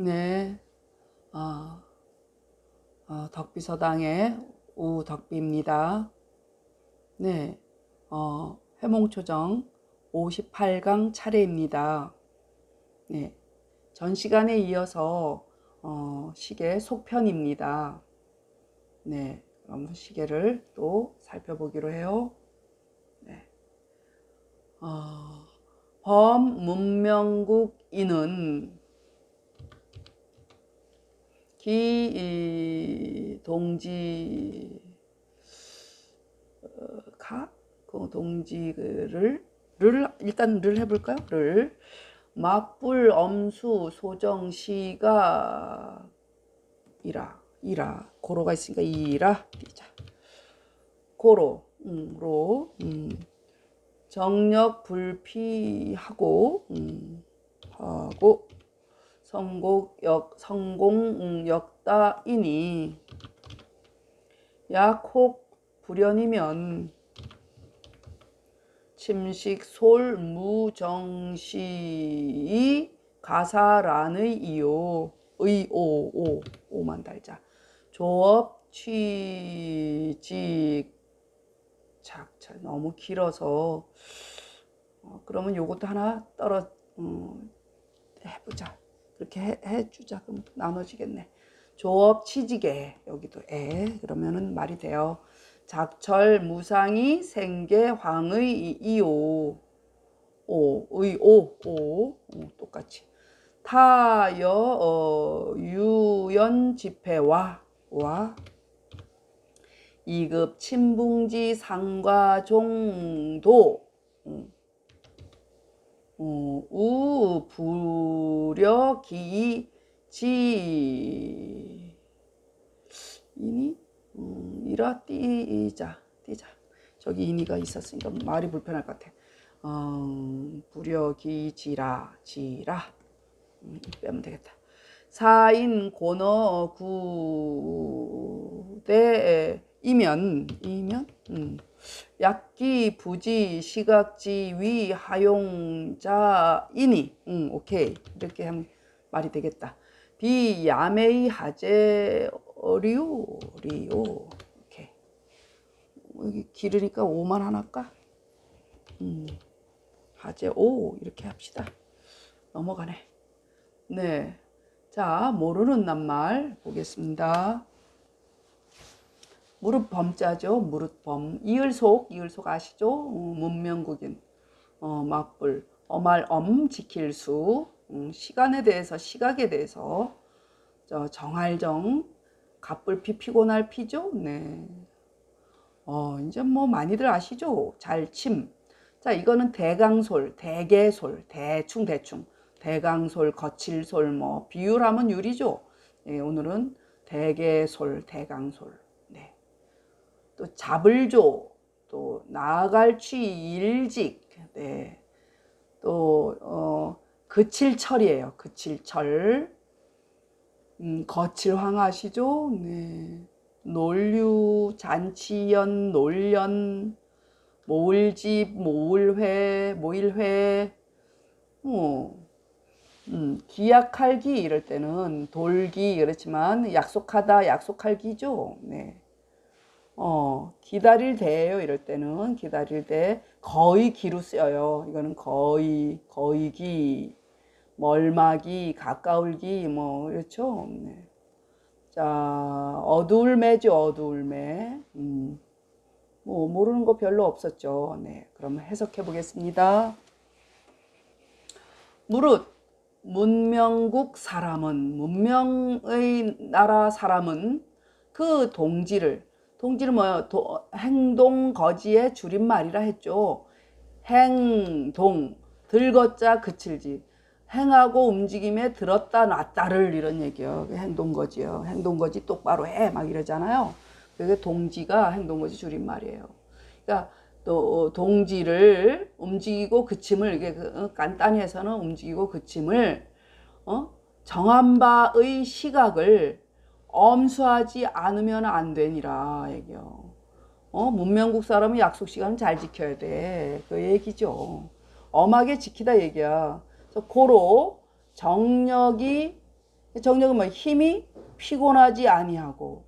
네. 아, 덕비서당의 우덕비입니다. 네. 해몽초정 58강 차례입니다. 네. 전 시간에 이어서 시계 속편입니다. 네. 그럼 시계를 또 살펴보기로 해요. 네. 범문명국인은 동지 그 동지를 일단 를 해볼까요? 를 막불 엄수 소정 시가 이라 고로가 있으니까 이라 띄자. 고로 로 정력 불피하고 하고 성공 역다이니 약혹 불연이면 침식 솔무정시이 가사란의 이요 의오 오만 달자 조업 취직 작철 너무 길어서 그러면 요것도 하나 해보자. 그렇게 해주자. 그럼 나눠지겠네. 조업 취직에 여기도 그러면은 말이 돼요. 작철 무상이 생계 황의 이오 똑같이 타여 유연 집회와 2급 친붕지 상과종도 우부려 기지 이니 이라 띄자 저기 이니가 있었으니까 말이 불편할 것 같아. 부려기지라 빼면 되겠다. 사인 고너 구대 이면 약기 부지 시각지 위 하용자이니 오케이 이렇게 하면 말이 되겠다. 비야메이 하제 리오 오케이. 여기 길으니까 5만 하나까 하제 오 이렇게 합시다. 넘어가네. 네. 자, 모르는 낱말 보겠습니다. 무릇 범자죠. 무릇 범. 이을속 아시죠? 문명국인. 막불. 어말 지킬수. 시간에 대해서, 시각에 대해서. 정할정. 갑불피 피곤할 피죠? 네. 이제 뭐 많이들 아시죠? 잘침. 자, 이거는 대강솔, 대개솔, 대충. 대강솔, 거칠솔, 뭐 비율하면 유리죠. 예, 오늘은 대개솔, 대강솔. 네. 또 잡을조, 또 나갈취 일직, 네. 또 그칠철이에요. 그칠철. 거칠황 아시죠? 네. 논류, 잔치연, 놀연, 모을집, 모일회, 기약할기 이럴 때는 돌기 그렇지만 약속하다 약속할기죠. 네. 기다릴 대예요. 이럴 때는 기다릴 대 거의 기로 쓰여요. 이거는 거의기, 멀마기, 가까울기 뭐 그렇죠. 네. 자, 어두울매죠. 어두울매. 뭐 모르는 거 별로 없었죠. 네. 그럼 해석해 보겠습니다. 무릇 문명국 사람은 문명의 나라 사람은 그 동지를 뭐예요? 행동 거지의 줄임말이라 했죠. 행동 들걷자 그칠지 행하고 움직임에 들었다 놨다를 이런 얘기예요. 행동 거지요. 행동 거지 똑바로 해 막 이러잖아요. 그게 동지가 행동 거지 줄임말이에요. 그러니까 또 동지를 움직이고 그침을 이게 간단히 해서는 움직이고 그침을 정한 바의 시각을 엄수하지 않으면 안 되니라 얘기요. 문명국 사람은 약속 시간 잘 지켜야 돼. 그 얘기죠. 엄하게 지키다 얘기야. 그래서 고로 정력이 정력은 뭐 힘이 피곤하지 아니하고,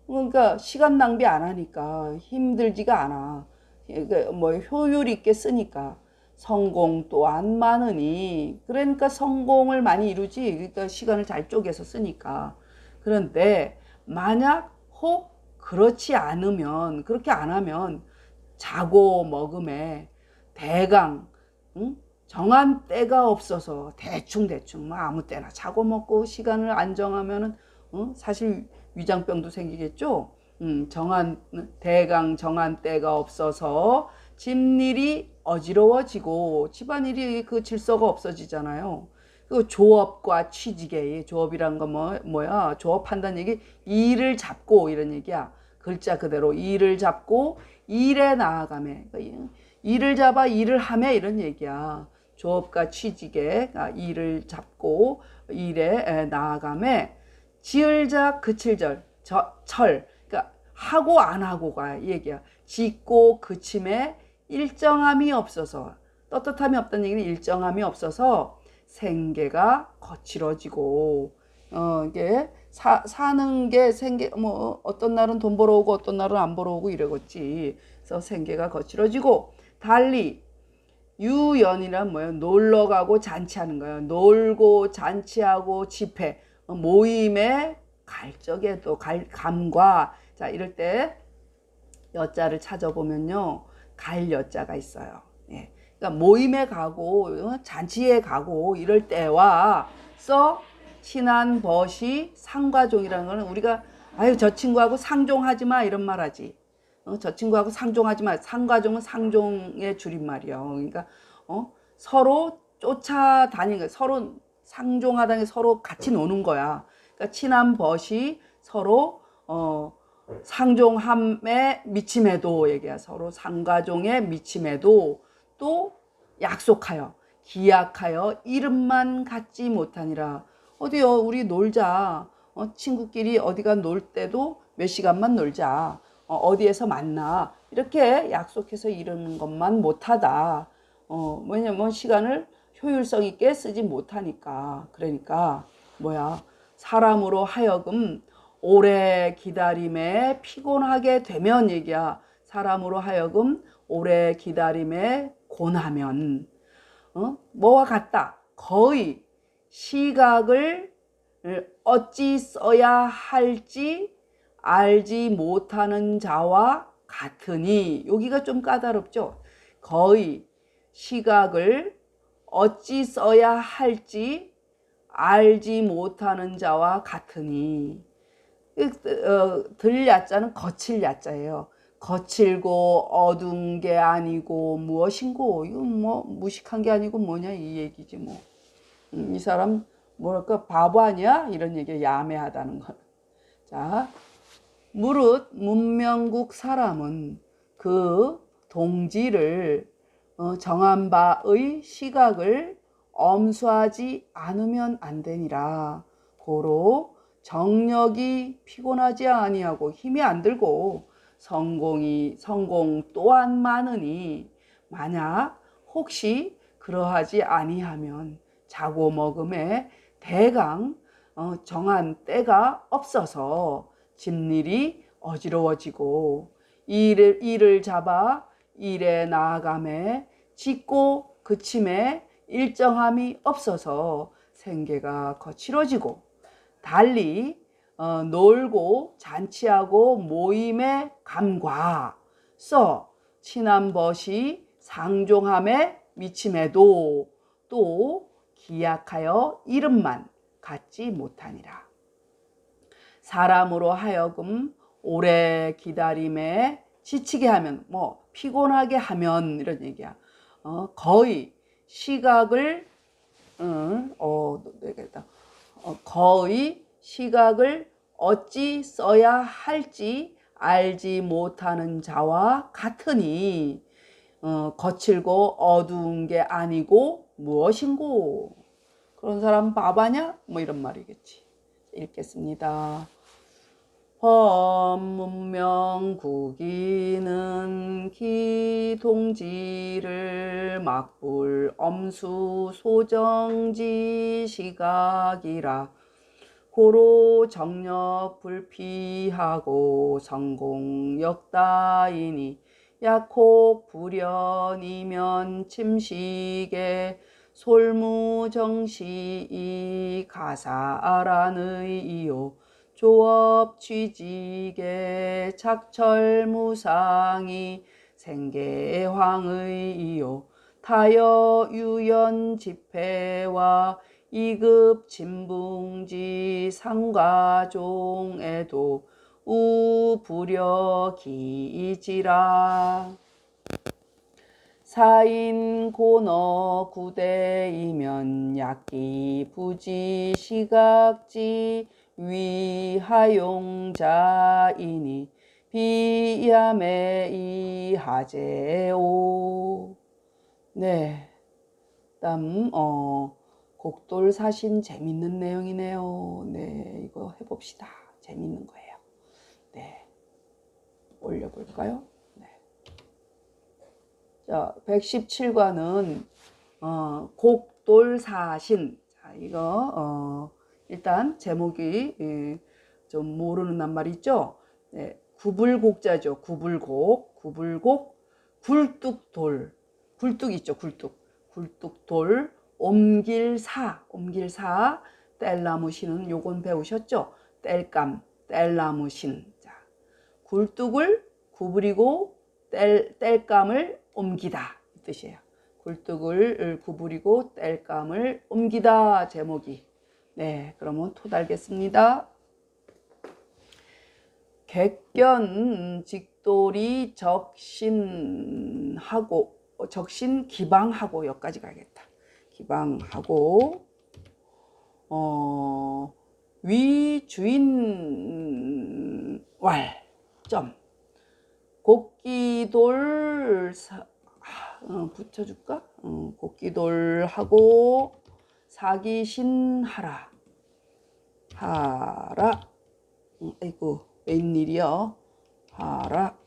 그러니까 시간 낭비 안 하니까 힘들지가 않아. 그러니까 뭐 효율 있게 쓰니까. 성공 또한 많으니, 그러니까 성공을 많이 이루지. 그러니까 시간을 잘 쪼개서 쓰니까. 그런데 만약 혹 그렇지 않으면, 그렇게 안 하면 자고 먹음에 대강, 응? 정한 때가 없어서 대충 뭐 아무 때나 자고 먹고 시간을 안 정하면은, 사실 위장병도 생기겠죠. 대강 정한 때가 없어서 집일이 어지러워지고 집안일이 그 질서가 없어지잖아요. 그 조업과 취직의 조업이란 건 뭐야? 조업한다는 얘기, 일을 잡고 이런 얘기야. 글자 그대로 일을 잡고 일에 나아가매. 그러니까 일을 잡아 일을 하매 이런 얘기야. 조업과 취직에 일을 잡고 일에 나아가매. 지을자 그칠절 철, 그러니까 하고 안 하고가 얘기야. 짓고 그침에 일정함이 없어서, 떳떳함이 없다는 얘기는 일정함이 없어서 생계가 거칠어지고, 이게 사는 게 뭐 어떤 날은 돈 벌어오고 어떤 날은 안 벌어오고 이러겠지. 그래서 생계가 거칠어지고, 달리 유연이란 뭐예요? 놀러 가고 잔치하는 거예요. 놀고 잔치하고 집회, 모임에 갈 적에도 감과, 자 이럴 때 여자를 찾아보면요, 갈 여자가 있어요. 예. 그러니까 모임에 가고 잔치에 가고 이럴 때와 써 친한 벗이 상과종이라는 거는, 우리가 아유 저 친구하고 상종하지 마 이런 말 하지. 저 친구하고 상종하지 마. 상과종은 상종의 줄임말이요. 그러니까 서로 쫓아다니는 거야. 서로 상종하다는 게 서로 같이 노는 거야. 그러니까 친한 벗이 서로 상종함에 미침에도 얘기야. 서로 상과종에 미침에도 또 약속하여 기약하여 이름만 갖지 못하니라. 어디요 우리 놀자. 친구끼리 어디가 놀 때도 몇 시간만 놀자. 어디에서 만나. 이렇게 약속해서 이루는 것만 못하다. 왜냐면 시간을 효율성 있게 쓰지 못하니까. 그러니까 뭐야, 사람으로 하여금 오래 기다림에 피곤하게 되면 얘기야. 사람으로 하여금 오래 기다림에 곤하면, 뭐와 같다. 거의 시각을 어찌 써야 할지 알지 못하는 자와 같으니, 여기가 좀 까다롭죠. 거의 시각을 어찌 써야 할지 알지 못하는 자와 같으니, 들 야자는 거칠 야자예요. 거칠고 어두운 게 아니고 무엇인고, 이건 뭐 무식한 게 아니고 뭐냐 이 얘기지 뭐. 이 사람 뭐랄까 바보 아니야? 이런 얘기야. 야매하다는 건. 자, 무릇 문명국 사람은 그 동지를 정한 바의 시각을 엄수하지 않으면 안 되니라. 고로 정력이 피곤하지 아니하고 힘이 안 들고 성공 또한 많으니, 만약 혹시 그러하지 아니하면 자고 먹음에 대강 정한 때가 없어서 집일이 어지러워지고, 일을 잡아 일에 나아감에 짓고 그침에 일정함이 없어서 생계가 거칠어지고, 달리 놀고 잔치하고 모임에 감과 써 친한 벗이 상종함에 미침에도 또 기약하여 이름만 갖지 못하니라. 사람으로 하여금 오래 기다림에 지치게 하면, 뭐 피곤하게 하면 이런 얘기야. 거의 시각을 거의 시각을 어찌 써야 할지 알지 못하는 자와 같으니, 거칠고 어두운 게 아니고 무엇인고. 그런 사람 바보냐? 뭐 이런 말이겠지. 읽겠습니다. 범문명국이는 기동지를 막불 엄수 소정지 시각이라. 고로 정력 불피하고 성공역 따이니 약혹 불연이면 침식에 솔무정시 가사란의 이요 조업 취직에 착철무상이 생계황의 이요 타여 유연 집회와 이급 진붕지 상가종에도 우불여 기지라. 사인 고너 구대이면 약기 부지 시각지 위하용자이니 비야매 이하제오. 네, 다음 곡돌사신 재밌는 내용이네요. 네, 이거 해봅시다. 재밌는 거예요. 네, 올려볼까요? 네. 자, 117과는 곡돌사신. 자, 이거 일단 제목이 좀 모르는 낱말 있죠? 네, 구불곡자죠. 구불곡, 구불곡, 굴뚝돌, 굴뚝 있죠. 굴뚝, 굴뚝돌, 옴길사, 옴길사, 뗄나무신은 요건 배우셨죠? 뗄감, 뗄나무신. 자, 굴뚝을 구부리고 뗄감을 옮기다 이 뜻이에요. 굴뚝을 구부리고 뗄감을 옮기다 제목이. 네, 그러면 토 달겠습니다. 객견 직돌이 적신하고 적신 기방하고 여기까지 가야겠다. 기방하고 위 주인 왈점 곡기돌 붙여줄까? 곡기돌하고 사기신하라 하라. 아이고 웬일이여. 하라.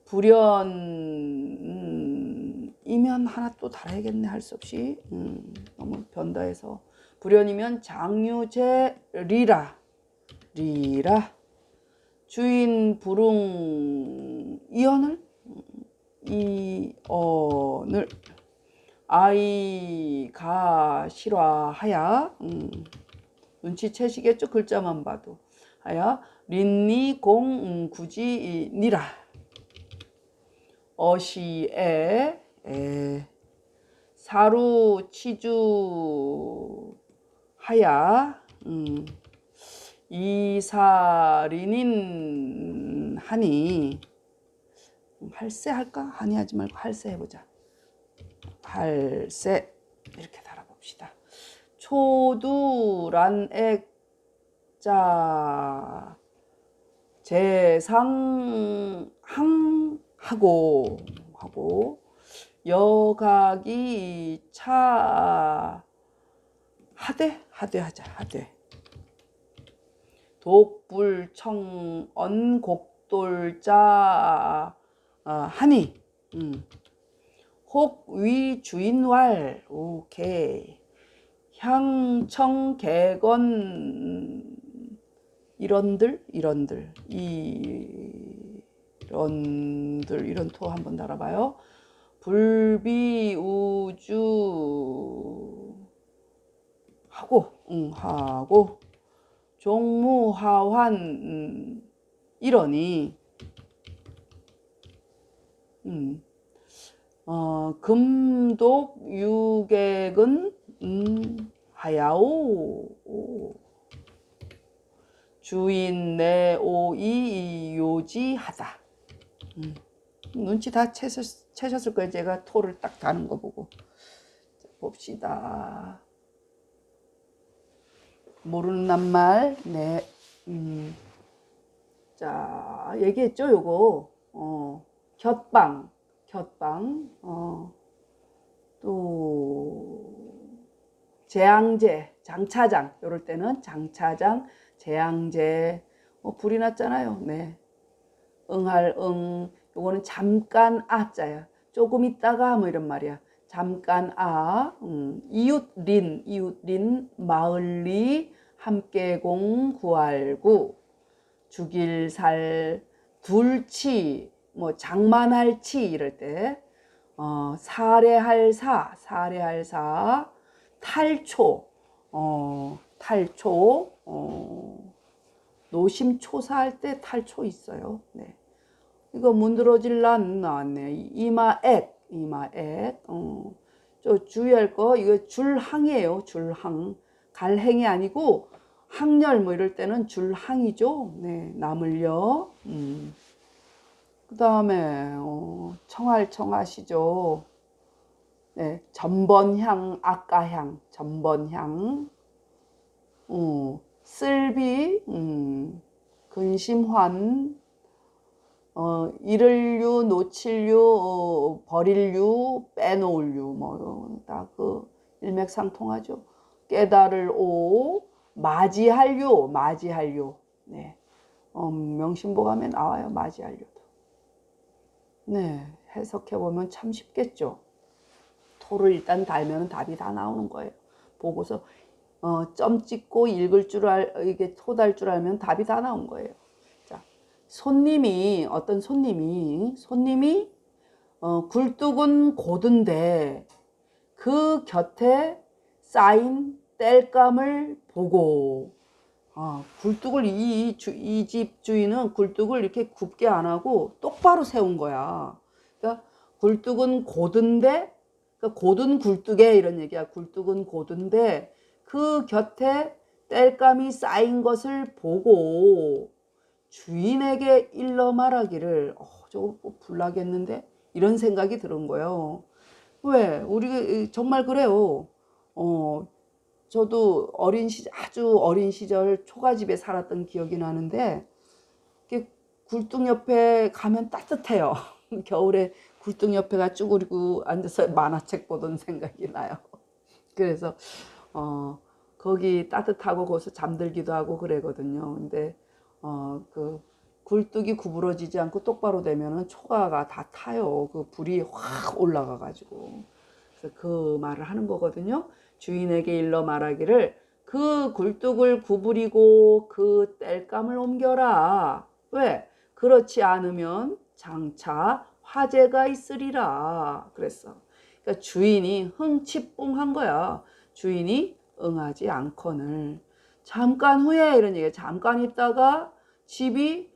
불연이면 하나 또 달아야겠네. 할 수 없이 너무 변다해서. 불연이면 장유제 리라 리라. 주인 부릉 이언을 이언을 아이가 실화하야. 눈치채시겠죠? 글자만 봐도. 하야 린니 공 굳이 니라. 어시에 사루 치주 하야 이사리닌 하니. 할세 할까? 하니 하지 말고 할세 해보자. 할세 이렇게 달아봅시다. 초두란액자 재상항하고 여각이 차 하되 하자. 하되 독불청언 곡돌자 하니 혹위 주인왈. 오케이. 향청개건 이런들 이런 토 한번 달아봐요. 불비우주 하고 종무하환 이러니 금독 유객은 하야오. 주인 내오이 요지하다. 눈치 다 채셨을 거예요. 제가 토를 딱 다는 거 보고. 자, 봅시다. 모르는 낱말. 네. 자, 얘기했죠, 요거. 곁방. 또 재앙제, 장차장. 요럴 때는 장차장, 재앙제. 불이 났잖아요. 네. 응할 응. 요거는 잠깐 아자야. 조금 있다가 뭐 이런 말이야. 잠깐 이웃린 마을리 함께공 구할구, 죽일살, 둘치, 뭐 장만할치 이럴 때, 살해할사, 탈초, 탈초, 노심초사할 때 탈초 있어요. 네. 이거 문드러질란 나왔네요. 이마액. 저 주의할 거, 이거 줄항이에요. 줄항. 갈행이 아니고, 항렬 뭐 이럴 때는 줄항이죠. 네, 나물려. 그 다음에, 청하시죠. 네, 전번향, 아까향, 전번향. 쓸비, 근심환, 잃을류, 놓칠류, 버릴류, 빼놓을류, 뭐, 다 그 일맥상통하죠. 깨달을 오, 맞이할류. 네. 명심보감에 나와요, 맞이할류도. 네. 해석해보면 참 쉽겠죠. 토를 일단 달면 답이 다 나오는 거예요. 보고서, 점 찍고 읽을 이게 토 달 줄 알면 답이 다 나온 거예요. 어떤 손님이 굴뚝은 고든데 그 곁에 쌓인 땔감을 보고, 굴뚝을 이 집 주인은 굴뚝을 이렇게 굽게 안 하고 똑바로 세운 거야. 그러니까 굴뚝은 고든데, 그러니까 고든 굴뚝에 이런 얘기야. 굴뚝은 고든데 그 곁에 땔감이 쌓인 것을 보고 주인에게 일러 말하기를, 저거 불나겠는데? 이런 생각이 드는 거예요. 왜? 우리 정말 그래요. 저도 아주 어린 시절 초가집에 살았던 기억이 나는데, 이렇게 굴뚝 옆에 가면 따뜻해요. 겨울에 굴뚝 옆에가 쭈그리고 앉아서 만화책 보던 생각이 나요. 그래서 거기 따뜻하고 거기서 잠들기도 하고 그러거든요. 근데 그 굴뚝이 구부러지지 않고 똑바로 되면은 초가가 다 타요. 그 불이 확 올라가 가지고. 그래서 그 말을 하는 거거든요. 주인에게 일러 말하기를, 그 굴뚝을 구부리고 그 땔감을 옮겨라. 왜? 그렇지 않으면 장차 화재가 있으리라. 그랬어. 그러니까 주인이 흥치뿡한 거야. 주인이 응하지 않거늘. 잠깐 후에 이런 얘기야. 잠깐 있다가 집이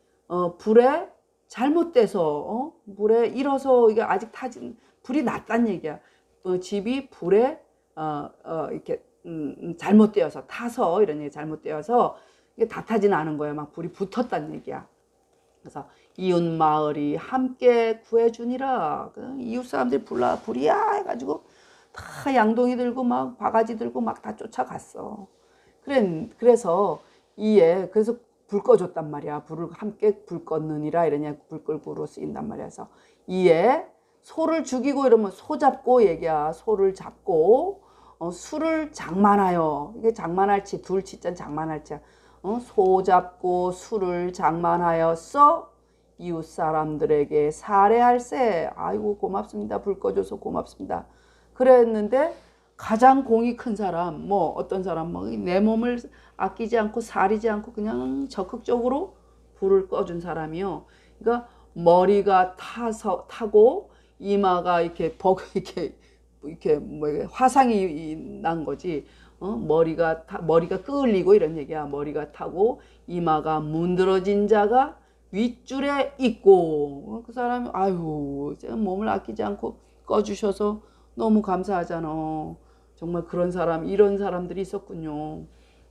불에 잘못돼서, 불에 일어서, 이게 아직 불이 났단 얘기야. 집이 불에 이렇게 잘못되어서 타서, 이런 얘기, 잘못되어서 이게 다 타진 않은 거야. 막 불이 붙었단 얘기야. 그래서 이웃 마을이 함께 구해주니라. 이웃 사람들이 불이야 해가지고 다 양동이 들고 막 바가지 들고 막 다 쫓아갔어. 그래서 그래서 불 꺼줬단 말이야. 불을 함께 불 껐느니라 이러냐, 불 끌고로 쓰인단 말이야. 그래서 이에 소를 죽이고 이러면 소 잡고 얘기야. 소를 잡고 술을 장만하여, 이게 장만할치, 둘치짠 장만할치야. 소 잡고 술을 장만하였어 이웃 사람들에게 살해할세. 아이고 고맙습니다. 불 꺼줘서 고맙습니다. 그랬는데 가장 공이 큰 사람, 뭐 어떤 사람, 뭐 내 몸을 아끼지 않고 사리지 않고 그냥 적극적으로 불을 꺼준 사람이요. 그러니까 머리가 타고 이마가 이렇게 뭐 화상이 난 거지. 머리가 끌리고 이런 얘기야. 머리가 타고 이마가 문드러진 자가 윗줄에 있고, 그 사람이 아유 몸을 아끼지 않고 꺼주셔서 너무 감사하잖아. 정말 이런 사람들이 있었군요.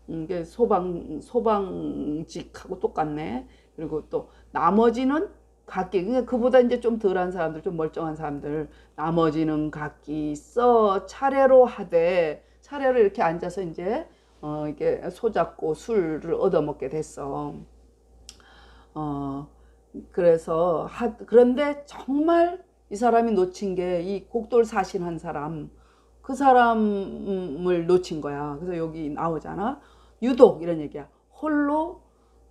이게 소방직하고 똑같네. 그리고 또 나머지는 각기, 그러니까 그보다 이제 좀 덜한 사람들, 좀 멀쩡한 사람들, 나머지는 각기 차례로 이렇게 앉아서 이제 이게 소잡고 술을 얻어먹게 됐어. 그런데 정말 이 사람이 놓친 게, 이 곡돌사신한 사람, 그 사람을 놓친 거야. 그래서 여기 나오잖아. 유독 이런 얘기야. 홀로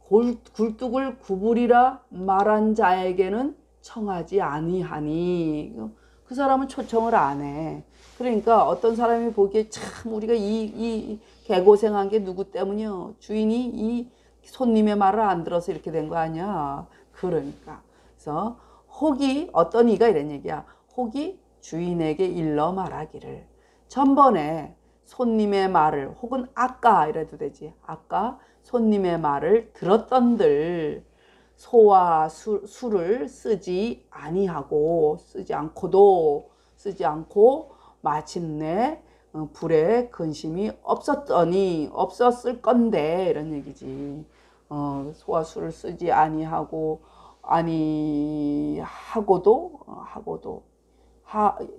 굴뚝을 구부리라 말한 자에게는 청하지 아니하니. 그 사람은 초청을 안 해. 그러니까 어떤 사람이 보기에 참 우리가 이 개고생한 게 누구 때문이요? 주인이 이 손님의 말을 안 들어서 이렇게 된 거 아니야. 그러니까. 그래서 혹이 어떤 이가 이런 얘기야. 혹이 주인에게 일러 말하기를. 전번에 손님의 말을 혹은 아까 이래도 되지. 아까 손님의 말을 들었던들 소와 술을 쓰지 아니하고 쓰지 않고 마침내 불에 근심이 없었을 건데 이런 얘기지. 소와 술을 쓰지 하고도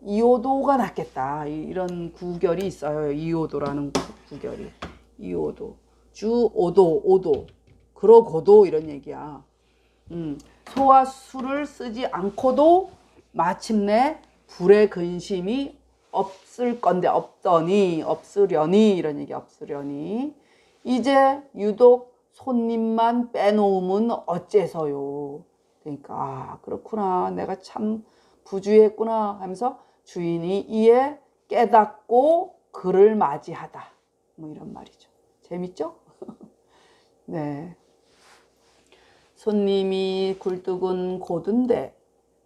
이오도가 낫겠다. 이런 구결이 있어요. 이오도라는 구결이. 이오도. 오도. 그러고도 이런 얘기야. 소와 술을 쓰지 않고도 마침내 불의 근심이 없으려니 이런 얘기. 없으려니 이제 유독 손님만 빼놓으면 어째서요. 그러니까 그렇구나, 내가 참 부주의했구나 하면서 주인이 이에 깨닫고 그를 맞이하다, 뭐 이런 말이죠. 재밌죠? 네. 손님이 굴뚝은 고든데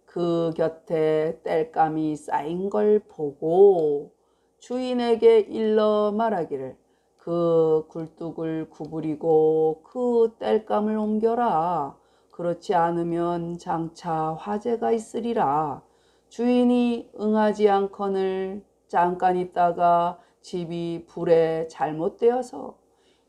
그 곁에 땔감이 쌓인 걸 보고 주인에게 일러 말하기를 그 굴뚝을 구부리고 그 땔감을 옮겨라. 그렇지 않으면 장차 화재가 있으리라. 주인이 응하지 않거늘 잠깐 있다가 집이 불에 잘못되어서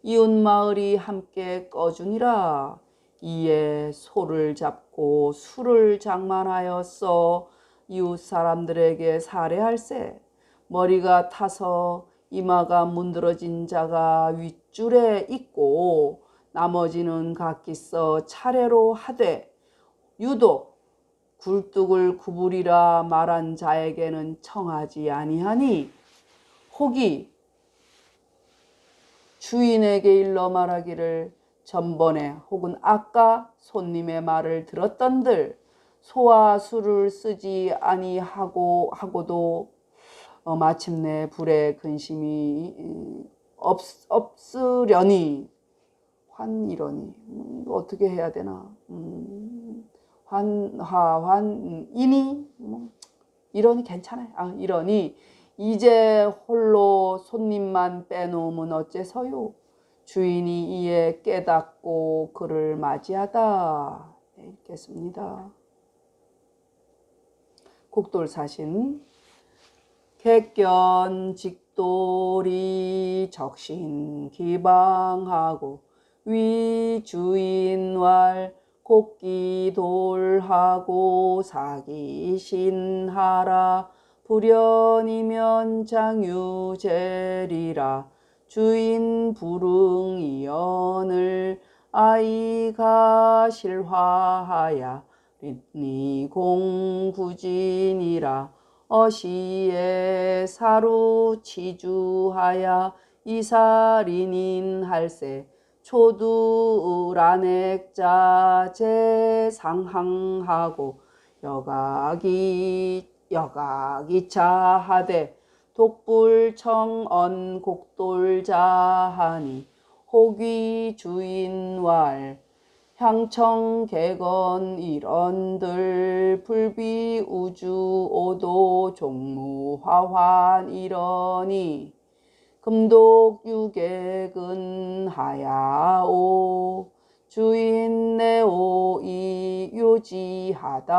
이웃 마을이 함께 꺼주니라. 이에 소를 잡고 술을 장만하였어 이웃 사람들에게 살해할세. 머리가 타서 이마가 문드러진 자가 윗줄에 있고 나머지는 각기서 차례로 하되 유독 굴뚝을 구부리라 말한 자에게는 청하지 아니하니 혹이 주인에게 일러 말하기를 전번에 혹은 아까 손님의 말을 들었던들 소와 술을 쓰지 아니하고도 마침내 불의 근심이 없으려니 환이러니 어떻게 해야 되나 환이니 이러니 괜찮아요. 이러니 이제 홀로 손님만 빼놓으면 어째서요. 주인이 이에 깨닫고 그를 맞이하다. 네, 읽겠습니다. 곡돌사신. 객견직돌이 적신 기방하고 위 주인왈 곡기돌하고 사기신하라. 불연이면 장유제리라. 주인 불응이언을 아이가 실화하야 리공구진이라. 어시에 사루 치주하야 이살인인 할세. 초두란액자 제상항하고 여각이차하되 독불청언 곡돌자하니 혹위 주인왈 향청개건 이런들 불비우주오도 종무화환 이러니 금독유객은 하야오 주인 내오 이요지하다.